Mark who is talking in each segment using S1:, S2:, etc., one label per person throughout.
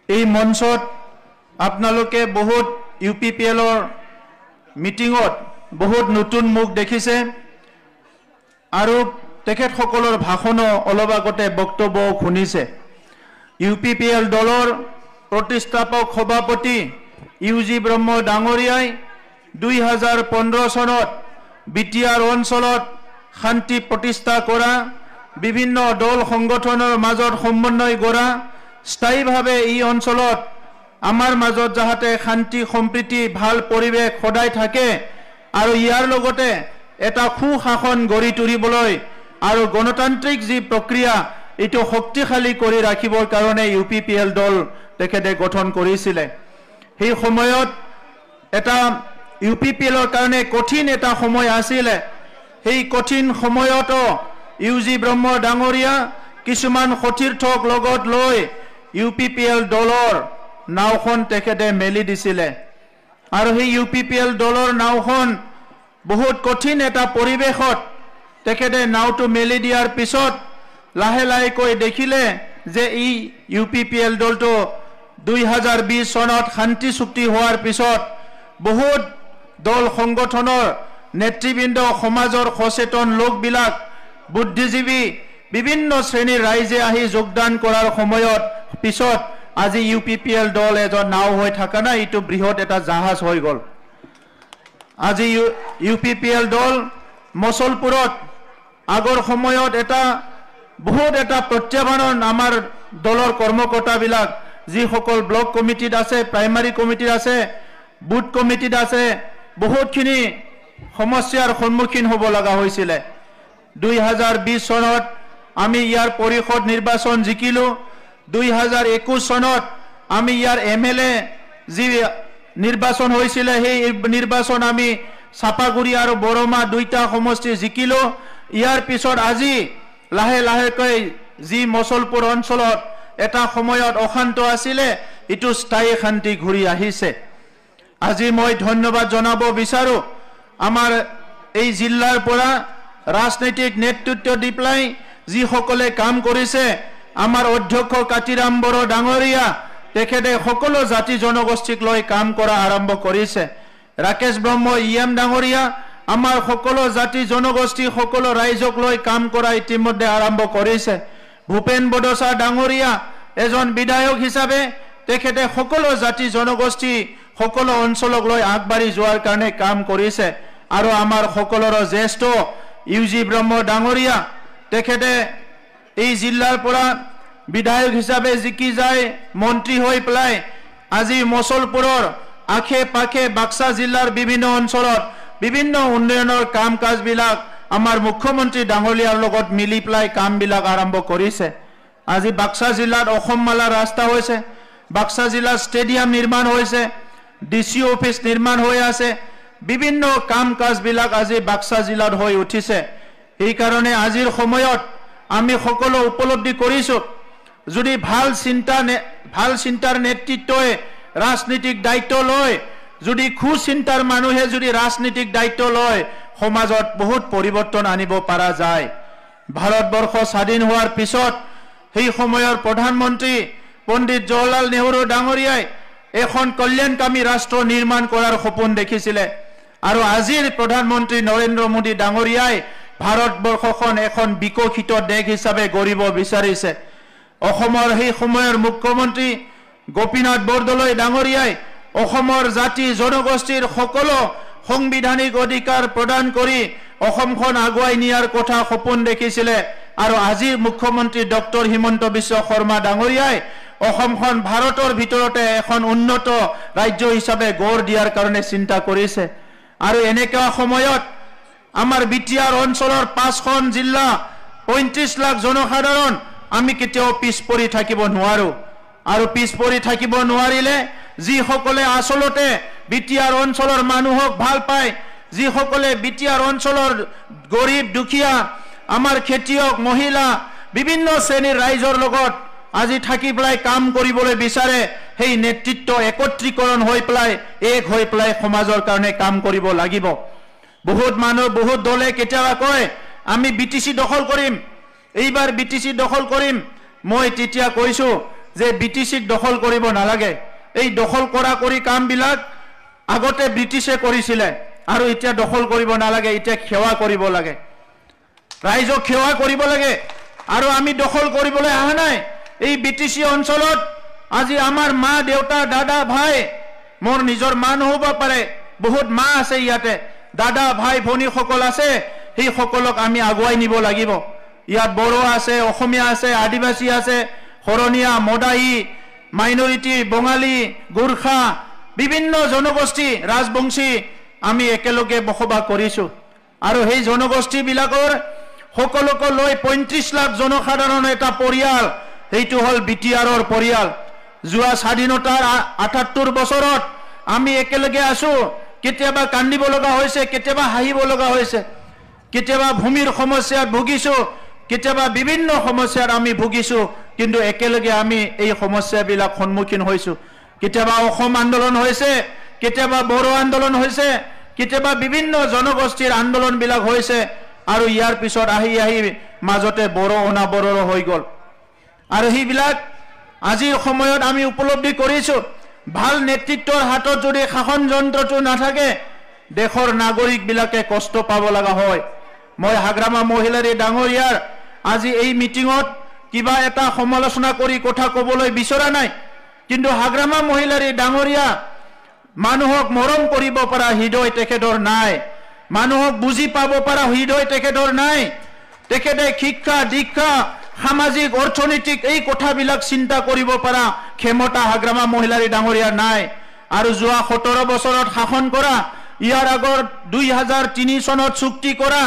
S1: এই মঞ্চত আপোনালোকে বহুত ইউপিপিএলৰ মিটিঙত বহুত নতুন মুখ দেখিছে আৰু তেখেতসকলৰ ভাষণো অলপ আগতে বক্তব্য শুনিছে। ইউপিপিএল দলৰ প্ৰতিষ্ঠাপক সভাপতি ইউজি ব্ৰহ্ম ডাঙৰীয়াই 2015 চনত বিটিআৰ অঞ্চলত শান্তি প্ৰতিষ্ঠা কৰা, বিভিন্ন দল সংগঠনৰ মাজত সমন্বয় কৰা, স্থায়ীভাৱে এই অঞ্চলত আমাৰ মাজত যাতে শান্তি সম্প্ৰীতি ভাল পৰিৱেশ সদায় থাকে আৰু ইয়াৰ লগতে এটা সুশাসন গঢ়ি তুলিবলৈ আৰু গণতান্ত্ৰিক যি প্ৰক্ৰিয়া এইটো শক্তিশালী কৰি ৰাখিবৰ কাৰণে ইউপিপিএল দল তেখেতে গঠন কৰিছিলে। সেই সময়ত এটা ইউপিপিএলৰ কাৰণে কঠিন এটা সময় আছিলে। সেই কঠিন সময়তো ইউজি ব্ৰহ্ম ডাঙৰীয়া কিছুমান সতীৰ্থক লগত লৈ ইউপিপিএল দলৰ নাওখন তেখেতে মেলি দিছিলে আৰু সেই ইউপিপিএল দলৰ নাওখন বহুত কঠিন এটা পৰিৱেশত তেখেতে নাওটো মেলি দিয়াৰ পিছত লাহে লাহেকৈ দেখিলে যে এই ইউপিপিএল দলটো 2020 চনত শান্তি চুক্তি হোৱাৰ পিছত বহুত দল সংগঠনৰ নেতৃবৃন্দ, সমাজৰ সচেতন লোকবিলাক, বুদ্ধিজীৱী, বিভিন্ন শ্ৰেণীৰ ৰাইজে আহি যোগদান কৰাৰ সময়ত পিছত আজি ইউপিপিএল দল এজন নাও হৈ থকা নাই, এইটো বৃহৎ এটা জাহাজ হৈ গ'ল। আজি ইউপিপিএল দল মছলপুৰত আগৰ সময়ত এটা বহুত এটা প্ৰত্যাহ্বান আমাৰ দলৰ কৰ্মকৰ্তাবিলাক যিসকল ব্লক কমিটিত আছে, প্ৰাইমাৰী কমিটিত আছে, বুথ কমিটিত আছে, বহুতখিনি সমস্যাৰ সন্মুখীন হ'ব লগা হৈছিলে। 2020 চনত আমি ইয়াৰ পৰিষদ নিৰ্বাচন জিকিলোঁ। 2021 চনত আমি ইয়াৰ MLA যি নিৰ্বাচন হৈছিলে সেই নিৰ্বাচন আমি চাপাগুৰি আৰু বৰমা দুইটা সমষ্টি জিকিলোঁ। ইয়াৰ পিছত আজি লাহে লাহেকৈ যি মছলপুৰ অঞ্চলত এটা সময়ত অশান্ত আছিলে এইটো স্থায়ী শান্তি ঘূৰি আহিছে। আজি মই ধন্যবাদ জনাব বিচাৰোঁ আমাৰ এই জিলাৰ পৰা ৰাজনৈতিক নেতৃত্ব দি পেলাই যিসকলে কাম কৰিছে। আমাৰ অধ্যক্ষ কাতিৰাম বড়ো ডাঙৰীয়া তেখেতে সকলো জাতি জনগোষ্ঠীক লৈ কাম কৰা আৰম্ভ কৰিছে। ৰাকেশ ব্ৰহ্ম EM ডাঙৰীয়া আমাৰ সকলো জাতি জনগোষ্ঠী, সকলো ৰাইজক লৈ কাম কৰা ইতিমধ্যে আৰম্ভ কৰিছে। ভূপেন বড়োচা ডাঙৰীয়া এজন বিধায়ক হিচাপে তেখেতে সকলো জাতি জনগোষ্ঠী, সকলো অঞ্চলক লৈ আগবাঢ়ি যোৱাৰ কাৰণে কাম কৰিছে। আৰু আমাৰ সকলোৰে জ্যেষ্ঠ ইউজি ব্ৰহ্ম ডাঙৰীয়া তেখেতে এই জিলাৰ পৰা বিধায়ক হিচাপে জিকি যায়, মন্ত্ৰী হৈ পেলাই আজি মছলপুৰৰ আশে পাশে বাক্সা জিলাৰ বিভিন্ন অঞ্চলত বিভিন্ন উন্নয়নৰ কাম কাজবিলাক আমাৰ মুখ্যমন্ত্ৰী ডাঙৰীয়াৰ লগত মিলি পেলাই কামবিলাক আৰম্ভ কৰিছে। আজি বাক্সা জিলাত অসমমালা ৰাস্তা হৈছে, বাক্সা জিলাত ষ্টেডিয়াম নিৰ্মাণ হৈছে, DC অফিচ নিৰ্মাণ হৈ আছে, বিভিন্ন কাম কাজবিলাক আজি বাক্সা জিলাত হৈ উঠিছে। সেইকাৰণে আজিৰ সময়ত আমি সকলো উপলব্ধি কৰিছোঁ যদি ভাল চিন্তাৰ নেতৃত্বই ৰাজনীতিক দায়িত্ব লয়, যদি সুচিন্তাৰ মানুহে যদি ৰাজনীতিক দায়িত্ব লয়, সমাজত বহুত পৰিৱৰ্তন আনিব পৰা যায়। ভাৰতবৰ্ষ স্বাধীন হোৱাৰ পিছত সেই সময়ৰ প্ৰধানমন্ত্ৰী পণ্ডিত জৱাহৰলাল নেহৰু ডাঙৰীয়াই এখন কল্যাণকামী ৰাষ্ট্ৰ নিৰ্মাণ কৰাৰ সপোন দেখিছিলে আৰু আজিৰ প্ৰধানমন্ত্ৰী নৰেন্দ্ৰ মোদী ডাঙৰীয়াই ভাৰতবৰ্ষখন এখন বিকশিত দেশ হিচাপে গঢ়িব বিচাৰিছে। অসমৰ সেই সময়ৰ মুখ্যমন্ত্ৰী গোপীনাথ বৰদলৈ ডাঙৰীয়াই অসমৰ জাতি জনগোষ্ঠীৰ সকলো সাংবিধানিক অধিকাৰ প্ৰদান কৰি অসমখন আগুৱাই নিয়াৰ কথা সপোন দেখিছিলে আৰু আজিৰ মুখ্যমন্ত্ৰী ডক্টৰ হিমন্ত বিশ্ব শৰ্মা ডাঙৰীয়াই অসমখন ভাৰতৰ ভিতৰতে এখন উন্নত ৰাজ্য হিচাপে গঢ় দিয়াৰ কাৰণে চিন্তা কৰিছে। আৰু এনেকুৱা সময়ত আমাৰ বিটিআৰ অঞ্চলৰ 5খন জিলা 35 লাখ জনসাধাৰণ আমি কেতিয়াও পিছ পৰি থাকিব নোৱাৰো। আৰু পিছ পৰি থাকিব নোৱাৰিলে যিসকলে আচলতে বিটিআৰ অঞ্চলৰ মানুহক ভাল পায়, যিসকলে বিটিআৰ অঞ্চলৰ গৰীব দুখীয়া, আমাৰ খেতিয়ক, মহিলা, বিভিন্ন শ্ৰেণীৰ ৰাইজৰ লগত আজি থাকি পেলাই কাম কৰিবলৈ বিচাৰে, সেই নেতৃত্ব একত্ৰীকৰণ হৈ পেলাই এক হৈ পেলাই সমাজৰ কাৰণে কাম কৰিব লাগিব। বহুত মানুহ, বহুত দলে কেতিয়াবা কয় আমি BTC দখল কৰিম, এইবাৰ BTC দখল কৰিম। মই তেতিয়া কৈছোঁ যে BTCক দখল কৰিব নালাগে এই দখল কৰা কৰি কামবিলাক আগতে ব্ৰিটিছে কৰিছিলে আৰু এতিয়া দখল কৰিব নালাগে এতিয়া সেৱা কৰিব লাগে ৰাইজক সেৱা কৰিব লাগে আৰু আমি দখল কৰিবলৈ আহা নাই এই BTC অঞ্চলত আজি আমাৰ মা দেউতা দাদা ভাই মোৰ নিজৰ মা নহব পাৰে বহুত মা আছে ইয়াতে দাদা ভাই ভনী সকল আছে এই সকলক আমি আগুৱাই নিব লাগিব ইয়াত বড়ো আছে অসমীয়া আছে আদিবাসী আছে হৰণীয়া মডাই মাইনৰিটি বঙালী গোৰ্খা বিভিন্ন জনগোষ্ঠী ৰাজবংশী আমি একেলগে বসবাস কৰিছো আৰু এই জনগোষ্ঠী বিলাকৰ সকলোকে লৈ 35 লাখ জনসাধাৰণ এটা পৰিয়াল এইটো হল BTRৰ পৰিয়াল যোৱা স্বাধীনতাৰ 78 বছৰত আমি একেলগে আছো কেতিয়াবা কান্দিব লগা হৈছে কেতিয়াবা হাঁহিব লগা হৈছে কেতিয়াবা ভূমিৰ সমস্যাত ভুগিছো কেতিয়াবা বিভিন্ন সমস্যাত আমি ভুগিছো কিন্তু একেলগে আমি এই সমস্যাবিলাক সন্মুখীন হৈছো কেতিয়াবা অসম আন্দোলন হৈছে কেতিয়াবা বড়ো আন্দোলন হৈছে কেতিয়াবা বিভিন্ন জনগোষ্ঠীৰ আন্দোলন বিলাক হৈছে আৰু ইয়াৰ পিছত আহি মাজতে বড়ো অনাবৰৰ হৈ গল আৰু হিবিলাক আজিৰ সময়ত আমি উপলব্ধি কৰিছো ভাল নেতৃত্বৰ হাতত যদি শাসন যন্ত্ৰটো নাথাকে দেশৰ নাগৰিক বিলাকে কষ্ট পাব লগা হয় মই হাগ্ৰামা মহিলাৰী ডাঙৰীয়াৰ আজি এই মিটিংত কিবা এটা সমালোচনা কৰি কথা ক'বলৈ বিচৰা নাই কিন্তু হাগ্ৰামা মহিলাৰী ডাঙৰীয়া মানুহক মৰম কৰিব পৰা হৃদয় তেখেতৰ নাই মানুহক বুজি পাব পৰা হৃদয় তেখেতৰ নাই তেখেতে শিক্ষা দীক্ষা সামাজিক অৰ্থনৈতিক এই কথাবিলাক চিন্তা কৰিব পৰা ক্ষমতা হাগ্ৰামা মহিলাৰী ডাঙৰীয়া নাই আৰু যোৱা 17 বছৰত শাসন কৰা ইয়াৰ আগৰ 2003 চনত চুক্তি কৰা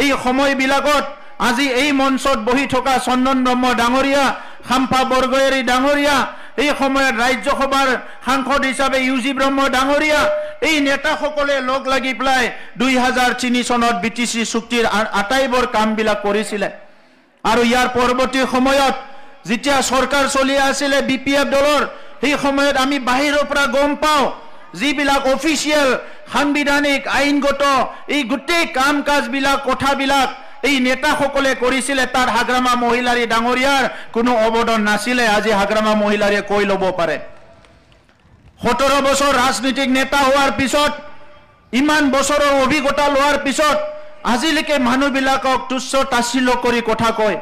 S1: এই সময়বিলাকত আজি এই মঞ্চত বহি থকা চন্দন ব্ৰহ্ম ডাঙৰীয়া খাম্পা বৰগয়াৰী ডাঙৰীয়া এই সময়ত ৰাজ্যসভাৰ সাংসদ হিচাপে ইউজি ব্ৰহ্ম ডাঙৰীয়া এই নেতাসকলে লগ লাগি প্লাই 2003 চনত BTC চুক্তিৰ আটাইবোৰ কামবিলাক কৰিছিলে আৰু ইয়াৰ পৰৱৰ্তী সময়ত যেতিয়া চৰকাৰ চলি আছিল BPF দলৰ এই সময়ত আমি বাহিৰৰ পৰা গম পাও যিবিলাক অফিচিয়েল সাংবিধানিক আইনগত এই গোটেই কাম কাজবিলাক কথাবিলাক এই নেতাসকলে কৰিছিল তাৰ হাগ্ৰামা মহিলাৰী ডাঙৰীয়াৰ কোনো অৱদান নাছিল আজি হাগ্ৰামা মহিলাৰীয়ে কৈ ল'ব পাৰে 17 বছৰ ৰাজনীতিক নেতা হোৱাৰ পিছত ইমান বছৰৰ অভিজ্ঞতা লোৱাৰ পিছত আজিলৈকে মানুহবিলাকক তুচ্ছ তাচ্ছিল্য কৰি কথা কয়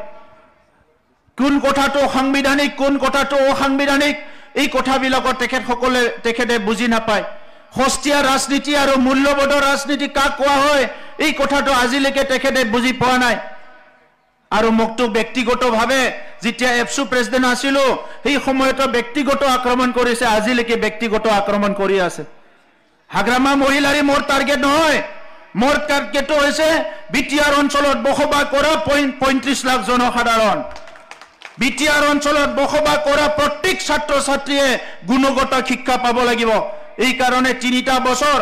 S1: কোন কথাটো সাংবিধানিক কোন কথাটো অসাংবিধানিক এই কথাবিলাকত তেখেতে বুজি নাপায় হস্তিয়া ৰাজনীতি আৰু মূল্যবোধৰ ৰাজনীতি কাক কোৱা হয় এই কথাটো আজিলৈকে তেখেতে বুজি পোৱা নাই আৰু মোকটো ব্যক্তিগতভাৱে যেতিয়া এফসু প্ৰেসিডেন্ট আছিল এই সময়তো ব্যক্তিগত আক্ৰমণ কৰিছে আজিলৈকে ব্যক্তিগত আক্ৰমণ কৰি আছে হাগ্ৰামা মহিলাৰী মোৰ টাৰ্গেট নহয় মোৰ টাৰ্গেট হৈছে BTR অঞ্চলত বসবাস কৰা 35 লাখ জনসাধাৰণ BTR অঞ্চলত বসবাস কৰা প্ৰত্যেক ছাত্ৰ ছাত্ৰীয়ে গুণগত শিক্ষা পাব লাগিব এই কাৰণে 3টা বছৰ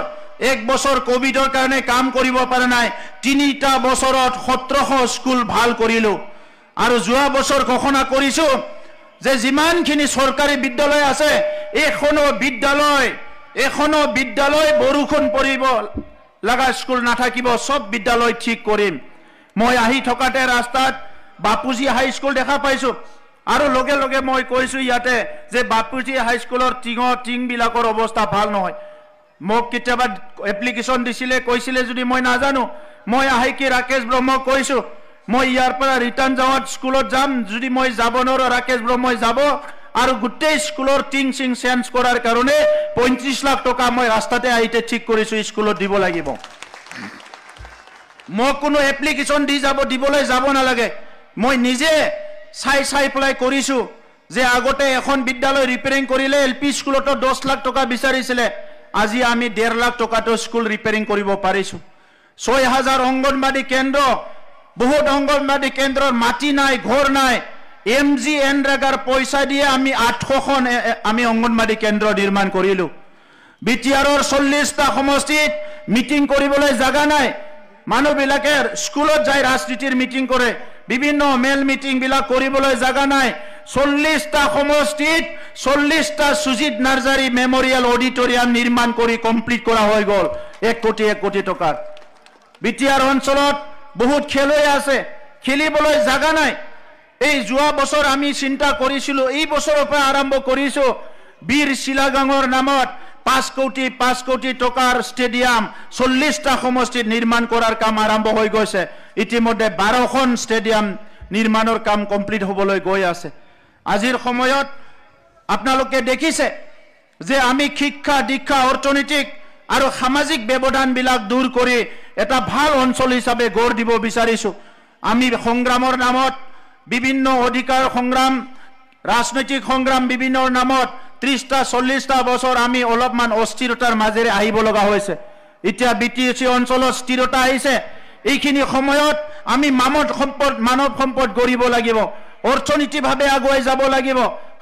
S1: এক বছৰ কোভিডৰ কাৰণে কাম কৰিব পৰা নাই 3টা বছৰত 1700 স্কুল ভাল কৰিলো আৰু যোৱা বছৰ ঘোষণা কৰিছো যে যিমানখিনি চৰকাৰী বিদ্যালয় আছে এখনো বিদ্যালয় বৰষুণ পৰিব লাগা স্কুল নাথাকিব সব বিদ্যালয় ঠিক কৰিম মই আহি থকাতে ৰাস্তাত বাপুজি হাই স্কুল দেখা পাইছো আৰু লগে লগে মই কৈছো ইয়াতে যে বাপুজি হাই স্কুলৰ টিং বিলাকৰ অৱস্থা ভাল নহয় মোক কিতাবা এপ্লিকেশন দিছিলে কৈছিলে যদি মই নাজানো মই আহি কি ৰাকেশ ব্ৰহ্ম কৈছো মই ইয়াৰ পৰা ৰিটাৰ্ন যাওয়াত স্কুলত যাম যদি মই যাব নোৱাৰো ৰাকেশ ব্ৰহ্মই যাব আৰু গোটেই স্কুলৰ টিং চেঞ্জ কৰাৰ কাৰণে 35 লাখ টকা মই ৰাস্তাতে আইতে ঠিক কৰিছো স্কুলত দিব লাগিব মই কোনো এপ্লিকেশন দিবলৈ যাব নালাগে মই নিজে চাই প্লাই কৰিছো যে আগতে এখন বিদ্যালয় ৰিপেয়াৰিং কৰিলে এলপি স্কুলত 10 লাখ টকা বিচাৰিছিলে আজি আমি 1.5 লাখ টকাটো স্কুল ৰিপেয়াৰিং কৰিব পাৰিছো 6000 অংগনবাড়ী কেন্দ্ৰ বহুত অংগনবাড়ী কেন্দ্ৰৰ মাটি নাই ঘৰ নাই MGNৰেগাৰ পইচা দিয়ে আমি 800খন আমি অংগনবাড়ী কেন্দ্ৰ নিৰ্মাণ কৰিলো BTRৰ 40টা সমষ্টিত মিটিং কৰিবলৈ জাগা নাই মানুহবিলাকে স্কুলত যাই ৰাজনীতিৰ মিটিং কৰে বিভিন্ন মেল মিটিং বিলাক কৰিবলৈ জাগা নাই 40টা সমষ্টিত 40টা সুজিত নাৰ্জাৰী মেমৰিয়েল অডিটৰিয়াম নিৰ্মাণ কৰি কমপ্লিট কৰা হৈ গল 1 কোটি টকাৰ BTR অঞ্চলত বহুত খেলুৱৈ আছে খেলিবলৈ জাগা নাই এই যোৱা বছৰ আমি চিন্তা কৰিছিলোঁ, এই বছৰৰ পৰা আৰম্ভ কৰিছোঁ বীৰ শিলাগাঙৰ নামত 5 কোটি টকাৰ ষ্টেডিয়াম 40টা সমষ্টিত নিৰ্মাণ কৰাৰ কাম আৰম্ভ হৈ গৈছে। ইতিমধ্যে 12খন ষ্টেডিয়াম নিৰ্মাণৰ কাম কমপ্লিট হ'বলৈ গৈ আছে। আজিৰ সময়ত আপোনালোকে দেখিছে যে আমি শিক্ষা দীক্ষা অৰ্থনৈতিক আৰু সামাজিক ব্যৱধানবিলাক দূৰ কৰি এটা ভাল অঞ্চল হিচাপে গঢ় দিব বিচাৰিছোঁ। আমি সংগ্ৰামৰ নামত বিভিন্ন অধিকাৰ সংগ্ৰাম, ৰাজনৈতিক সংগ্ৰাম বিভিন্নৰ নামত 30টা 40টা বছৰ আমি অলপমান অস্থিৰতাৰ মাজেৰে আহিব লগা হৈছে। এতিয়া BTC অঞ্চলত স্থিৰতা আহিছে। এইখিনি সময়ত আমি মানৱ সম্পদ গঢ়িব লাগিব, অৰ্থনৈতিকভাৱে আগুৱাই যাব লাগিব,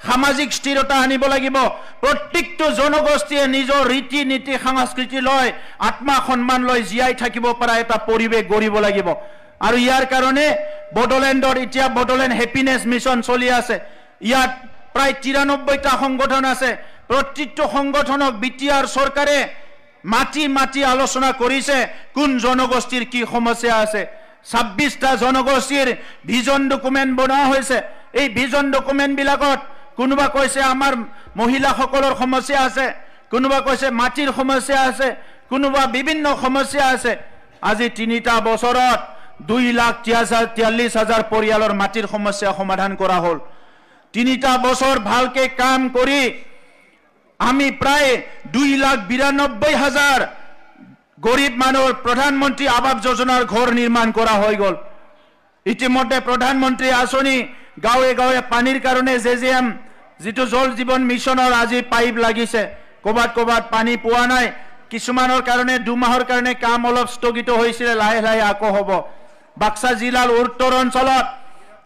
S1: সামাজিক স্থিৰতা আনিব লাগিব। প্ৰত্যেকটো জনগোষ্ঠীয়ে নিজৰ ৰীতি নীতি সংস্কৃতি লৈ আত্মা সন্মান লৈ জীয়াই থাকিব পৰা এটা পৰিৱেশ গঢ়িব লাগিব। আৰু ইয়াৰ কাৰণে বড়োলেণ্ডৰ এতিয়া বড়োলেণ্ড হেপিনেছ মিছন চলি আছে। ইয়াত প্ৰায় 93টা সংগঠন আছে। প্ৰত্যেকটো সংগঠনক BTR চৰকাৰে মাতি আলোচনা কৰিছে কোন জনগোষ্ঠীৰ কি সমস্যা আছে। 26টা জনগোষ্ঠীৰ ভিজন ডকুমেণ্ট বনোৱা হৈছে। এই ভিজন ডকুমেণ্টবিলাকত কোনোবা কৈছে আমাৰ মহিলাসকলৰ সমস্যা আছে, কোনোবা কৈছে মাটিৰ সমস্যা আছে, কোনোবা বিভিন্ন সমস্যা আছে। আজি 3টা বছৰত 2,43,000 পৰিয়ালৰ মাটিৰ সমস্যা সমাধান কৰা হ'ল। 3টা বছৰ ভালকে কাম কৰি আমি প্ৰায় 2,92,000 গৰীব মানুহৰ প্ৰধানমন্ত্ৰী আৱাস যোজনাৰ ঘৰ নিৰ্মাণ কৰা হৈ গ'ল। ইতিমধ্যে প্ৰধানমন্ত্ৰী আঁচনি গাঁৱে গাঁৱে পানীৰ কাৰণে JJM যিটো জল জীৱন মিছনৰ আজি পাইপ লাগিছে। ক'ৰবাত পানী পোৱা নাই। কিছুমানৰ কাৰণে 2 মাহৰ কাৰণে কাম অলপ স্থগিত হৈছিলে, লাহে লাহে আকৌ হ'ব। বাক্সা জিলাৰ উত্তৰ অঞ্চলত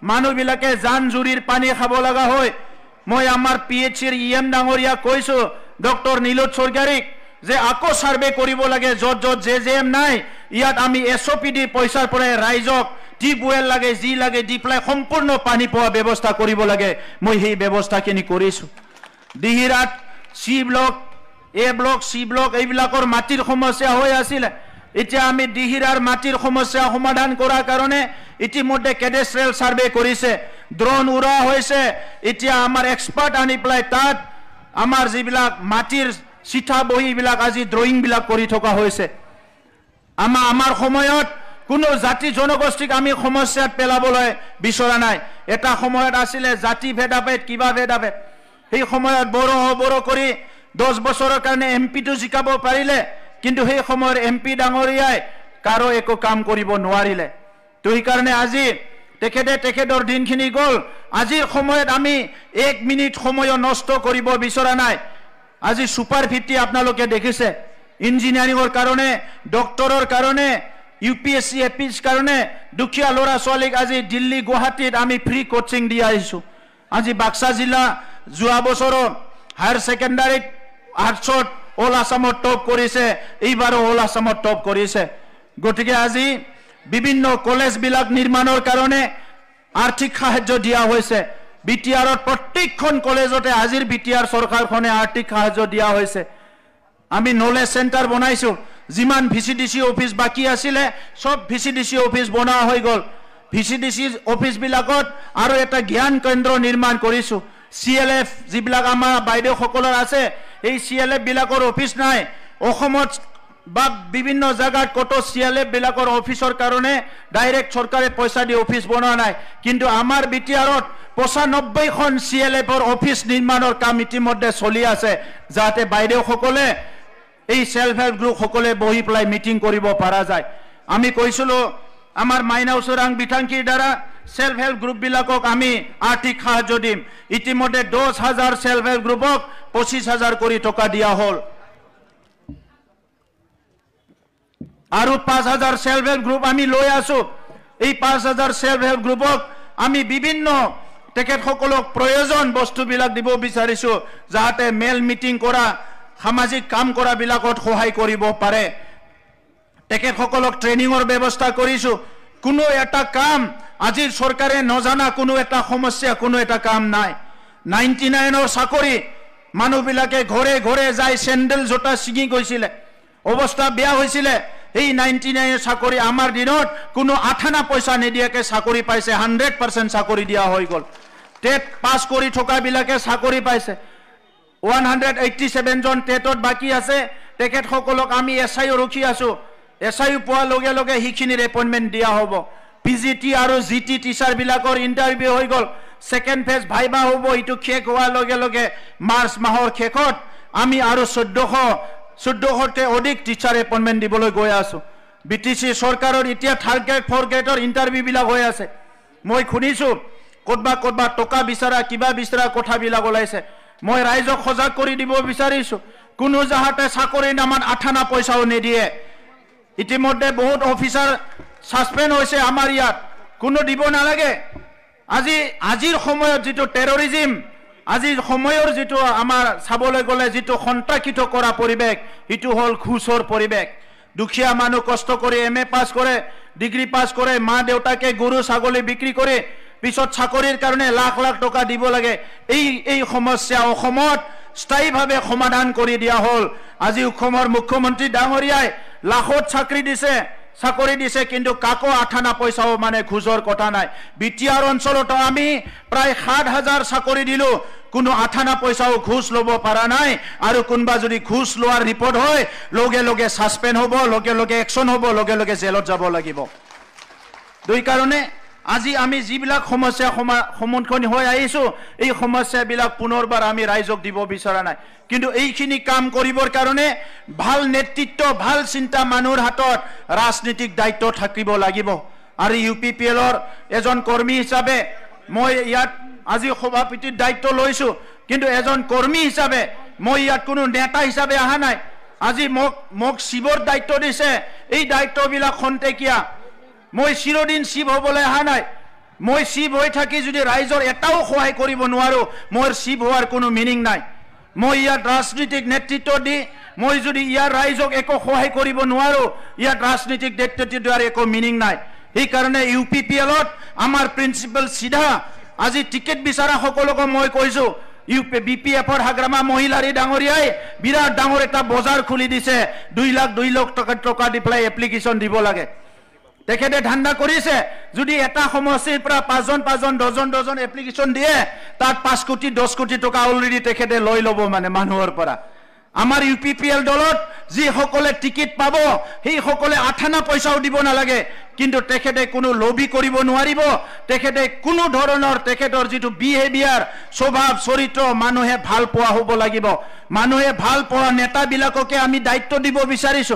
S1: মানুহবিলাকে জান জুৰিৰ পানী খাব লগা হয়। মই আমাৰ PHCৰ EM ডাঙৰীয়া কৈছোঁ ডক্টৰ নীলোৎ স্বৰ্গীয়াৰীক যে আকৌ ছাৰ্ভে কৰিব লাগে, য'ত JJM নাই ইয়াত আমি SOP দি পইচাৰ পৰা ৰাইজক টিউবৱেল লাগে যি লাগে দি পেলাই সম্পূৰ্ণ পানী পোৱা ব্যৱস্থা কৰিব লাগে। মই সেই ব্যৱস্থাখিনি কৰিছোঁ। দিহিৰাত C block, A block, C block এইবিলাকৰ মাটিৰ সমস্যা হৈ আছিলে। এতিয়া আমি দিহিৰাৰ মাটিৰ সমস্যা সমাধান কৰাৰ কাৰণে ইতিমধ্যে কেডেষ্ট্ৰিয়েল ছাৰ্ভে কৰিছে, ড্ৰোন উৰা হৈছে। এতিয়া আমাৰ এক্সপাৰ্ট আনি পেলাই তাত আমাৰ যিবিলাক মাটিৰ চিঠা বহীবিলাক আজি ড্ৰয়িংবিলাক কৰি থকা হৈছে। আমাৰ সময়ত কোনো জাতি জনগোষ্ঠীক আমি সমস্যাত পেলাবলৈ বিচৰা নাই। এটা সময়ত আছিলে জাতি ভেদাভেদ, কিবা ভেদাভেদ। সেই সময়ত বড়ো কৰি 10 বছৰৰ কাৰণে MP টো জিকাব পাৰিলে, কিন্তু সেই সময়ৰ MP ডাঙৰীয়াই কাৰো একো কাম কৰিব নোৱাৰিলে। তো সেইকাৰণে আজি তেখেতৰ দিনখিনি গ'ল। আজিৰ সময়ত আমি 1 মিনিট সময়ো নষ্ট কৰিব বিচৰা নাই। আজি সুপাৰ 50 আপোনালোকে দেখিছে, ইঞ্জিনিয়াৰিঙৰ কাৰণে, ডক্টৰৰ কাৰণে, UPSC APSCৰ কাৰণে দুখীয়া ল'ৰা ছোৱালীক আজি দিল্লী গুৱাহাটীত আমি ফ্ৰী কোচিং দি আহিছোঁ। আজি বাক্সা জিলা যোৱা বছৰত হায়াৰ ছেকেণ্ডাৰীত আৰ্টছত অল আছামত টপ কৰিছে, এইবাৰো অল আছামত টপ কৰিছে। গতিকে আজি বিভিন্ন কলেজবিলাক নিৰ্মাণৰ কাৰণে আৰ্থিক সাহায্য দিয়া হৈছে। BTRত প্ৰত্যেকখন কলেজতে আজিৰ BTR চৰকাৰখনে আৰ্থিক সাহায্য দিয়া হৈছে। আমি নলেজ চেণ্টাৰ বনাইছোঁ। যিমান VCDC অফিচ বাকী আছিলে সব VCDC অফিচ বনোৱা হৈ গ'ল। VCDC অফিচবিলাকত আৰু এটা জ্ঞান কেন্দ্ৰ নিৰ্মাণ কৰিছোঁ। CLF যিবিলাক আমাৰ বাইদেউসকলৰ আছে, এই CLF বিলাকৰ অফিচ নাই। অসমত বা বিভিন্ন জায়গাত কত CLF বিলাকৰ অফিচৰ কাৰণে ডাইৰেক্ট চৰকাৰে পইচা দি অফিচ বনোৱা নাই। কিন্তু আমাৰ BTRত 95খন CLFৰ অফিচ নিৰ্মাণৰ কাম ইতিমধ্যে চলি আছে, যাতে বাইদেউসকলে এই সেলফ হেল্প গ্ৰুপ সকলে বহি পেলাই মিটিং কৰিব পৰা যায়। আমি কৈছিলোঁ আমাৰ মাইনাও চোৰাং বিথাংকিৰ দ্বাৰা সেলফ হেল্প গ্ৰুপবিলাকক আমি আৰ্থিক সাহায্য দিম। ইতিমধ্যে 10,000 সেলফ হেল্প গ্ৰুপক 25,000 কৰি টকা দিয়া হ'ল। আৰু 5,000 সেলফ হেল্প গ্ৰুপ আমি লৈ আছোঁ। এই 5,000 সেলফ হেল্প গ্ৰুপক আমি বিভিন্ন তেখেতসকলক প্ৰয়োজন বস্তুবিলাক দিব বিচাৰিছোঁ, যাতে মেল মিটিং কৰা, সামাজিক কাম কৰা বিলাকত সহায় কৰিব পাৰে। তেখেতসকলক ট্ৰেইনিঙৰ ব্যৱস্থা কৰিছোঁ। কোনো এটা কাম আজিৰ চৰকাৰে নজানা কোনো এটা সমস্যা, কোনো এটা কাম নাই। 99ৰ চাকৰি মানুহবিলাকে ঘৰে ঘৰে যাই চেণ্ডেল জোতা ছিঙি গৈছিলে, অৱস্থা বেয়া হৈছিলে। এই 99 চাকৰি আমাৰ দিনত কোনো আঠানা পইচা নিদিয়াকে চাকৰি পাইছে 100% চাকৰি দিয়া হৈ গল টেট পাস কৰি থকা বিলাকে চাকৰি পাইছে 187 জন টেটত বাকি আছে তেখেত সকলক আমি এসআইও ৰখি আছো এসআইও পোৱা লগে লগে হিখিনিৰ এপইন্টমেন্ট দিয়া হ'ব পিজিটি আৰু জিটি টিচাৰ বিলাকৰ ইন্টাৰভিউ হৈ গল সেকেন্ড ফেজ ভাইবা হ'ব ইটো শেষ হোৱাৰ লগে লগে মাৰ্চ মাহৰ শেষত আমি আৰু 1400তে অধিক টিচাৰ এপইন্টমেন্ট দিবলৈ গৈ আছো বিটিসি সৰকাৰৰ এতিয়া থাৰ্ড গ্ৰেড ফ'ৰ্থ গ্ৰেডৰ ইন্টাৰভিউ বিলাক হৈ আছে মই শুনিছো কতবা টকা বিচাৰা কিবা বিচাৰা কথাবিলাক ওলাইছে মই ৰাইজক সজাগ কৰি দিব বিচাৰিছো কোনো জাহাতে চাকৰি নামত আঠানা পইচাও নিদিয়ে ইতিমধ্যে বহুত অফিচাৰ সাসপেন্ড হৈছে আমাৰ ইয়াত কোনো দিব নালাগে আজিৰ সময়ত যেটো টেৰৰিজম আজিৰ সময়ৰ যেটো আমাৰ চাবলৈ গলে যেটো সন্ত্ৰাসিত কৰা পৰিবেশ ইটো হল ঘুষৰ পৰিবেশ দুখীয়া মানুহ কষ্ট কৰি এমএ পাস কৰে ডিগ্ৰী পাস কৰে মা দেউতাকে গৰু ছাগলী বিক্ৰী কৰে পিছত চাকৰিৰ কাৰণে লাখ লাখ টকা দিব লাগে এই সমস্যা অসমত স্থায়ীভাৱে সমাধান কৰি দিয়া হল আজি অসমৰ মুখ্যমন্ত্ৰী ডাঙৰীয়াই লাখত চাকৰি দিছে কিন্তু কাকো আঠানা পইচাও মানে ঘুষৰ কথা নাই বিটিআৰ অঞ্চলত আমি প্ৰায় 7000 চাকৰি দিলো কোনো আঠানা পইচাও ঘুষ লব পাৰা নাই আৰু কোনবা যদি ঘুষ লোৱাৰ ৰিপৰ্ট হয় লগে লগে সাসপেন্ড হ'ব লগে লগে একশন হ'ব লগে লগে জেলত যাব লাগিব দুই কাৰণে আজি আমি যিবিলাক সমস্যা সন্মুখীন হৈ আহিছো এই সমস্যাবিলাক পুনৰবাৰ আমি ৰাইজক দিব বিচৰা নাই কিন্তু এইখিনি কাম কৰিবৰ কাৰণে ভাল নেতৃত্ব ভাল চিন্তা মানুহৰ হাতত ৰাজনৈতিক দায়িত্ব থাকিব লাগিব আৰু ইউপিপিএলৰ এজন কৰ্মী হিচাপে মই ইয়াত আজি সভাপতিৰ দায়িত্ব লৈছো কিন্তু এজন কৰ্মী হিচাপে মই ইয়াত কোনো নেতা হিচাপে আহা নাই আজি মোক শিৱৰ দায়িত্ব দিছে এই দায়িত্ববিলাক খন্তেকিয়া মই চিৰদিন শিৱ হ'বলৈ আহা নাই মই শিৱ হৈ থাকি যদি ৰাইজৰ এটাও সহায় কৰিব নোৱাৰো মোৰ শিৱ হোৱাৰ কোনো মিনিং নাই মই ইয়াত ৰাজনৈতিক নেতৃত্ব দি মই যদি ইয়াৰ ৰাইজক একো সহায় কৰিব নোৱাৰো ইয়াত ৰাজনৈতিক নেতৃত্ব দিয়াৰ একো মিনিং নাই এই কাৰণে ইউপিপিএলত আমাৰ প্ৰিন্সিপাল সিধা আজি টিকেট বিচাৰা সকলক মই কৈছো বিপিএফৰ হাগ্ৰামা মহিলাৰী ডাঙৰীয়াই বিৰাট ডাঙৰ এটা বজাৰ খুলি দিছে 2 লাখ টকা দি পেলাই এপ্লিকেশন দিব লাগে তেখেতে ধান্দা কৰিছে যদি এটা সমষ্টিৰ পৰা 5জন ডজন এপ্লিকেশন দিয়ে তাত 5 কোটি 10 কোটি টকা অলৰেডি তেখেতে লৈ লব মানে মানুহৰ পৰা আমাৰ ইউপিপিএল দলত যি সকলে টিকেট পাব সেই সকলে আঠানা পইচাও দিব নালাগে কিন্তু তেখেতে কোনো লবি কৰিব নোৱাৰিব তেখেতে কোনো ধৰণৰ তেখেতৰ যেটো বিহেভিয়াৰ স্বভাৱ চৰিত্ৰ মানুহে ভাল পোৱা হ'ব লাগিব মানুহে ভাল পোৱা নেতা বিলাককে আমি দায়িত্ব দিব বিচাৰিছো